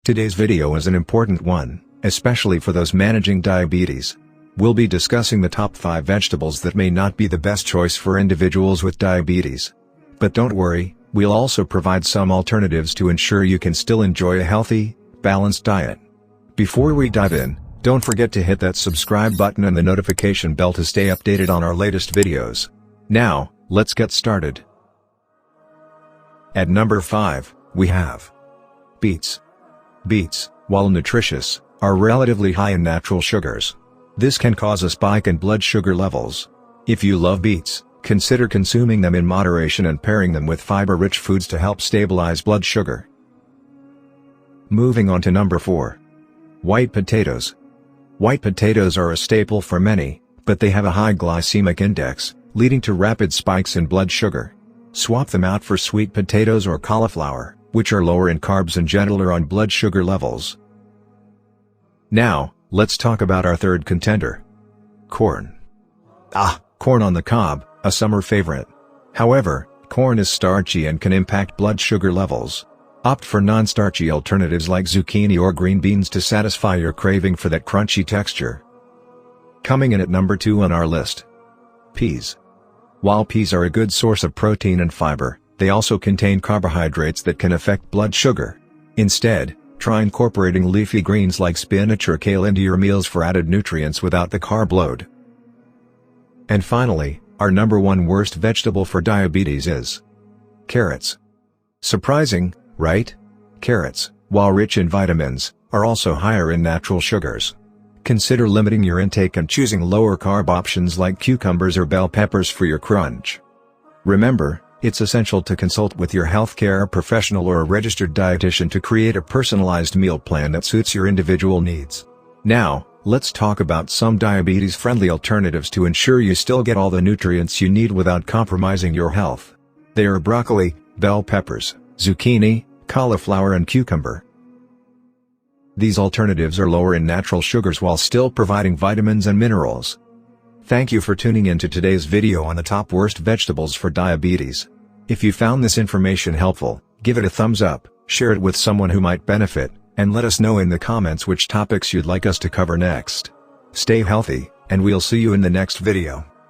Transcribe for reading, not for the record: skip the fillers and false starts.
Today's video is an important one, especially for those managing diabetes. We'll be discussing the top 5 vegetables that may not be the best choice for individuals with diabetes. But don't worry, we'll also provide some alternatives to ensure you can still enjoy a healthy, balanced diet. Before we dive in, don't forget to hit that subscribe button and the notification bell to stay updated on our latest videos. Now, let's get started. At number 5, we have beets. Beets, while nutritious, are relatively high in natural sugars. This can cause a spike in blood sugar levels. If you love beets, consider consuming them in moderation and pairing them with fiber-rich foods to help stabilize blood sugar. Moving on to number 4. White potatoes. White potatoes are a staple for many, but they have a high glycemic index, leading to rapid spikes in blood sugar. Swap them out for sweet potatoes or cauliflower, which are lower in carbs and gentler on blood sugar levels. Now, let's talk about our third contender. Corn. Corn on the cob, a summer favorite. However, corn is starchy and can impact blood sugar levels. Opt for non-starchy alternatives like zucchini or green beans to satisfy your craving for that crunchy texture. Coming in at number 2 on our list. Peas. While peas are a good source of protein and fiber, they also contain carbohydrates that can affect blood sugar. Instead, try incorporating leafy greens like spinach or kale into your meals for added nutrients without the carb load. And finally, our number 1 worst vegetable for diabetes is carrots. Surprising, right? Carrots, while rich in vitamins, are also higher in natural sugars. Consider limiting your intake and choosing lower carb options like cucumbers or bell peppers for your crunch. Remember, it's essential to consult with your healthcare professional or a registered dietitian to create a personalized meal plan that suits your individual needs. Now, let's talk about some diabetes-friendly alternatives to ensure you still get all the nutrients you need without compromising your health. They are broccoli, bell peppers, zucchini, cauliflower and cucumber. These alternatives are lower in natural sugars while still providing vitamins and minerals. Thank you for tuning in to today's video on the top worst vegetables for diabetes. If you found this information helpful, give it a thumbs up, share it with someone who might benefit, and let us know in the comments which topics you'd like us to cover next. Stay healthy, and we'll see you in the next video.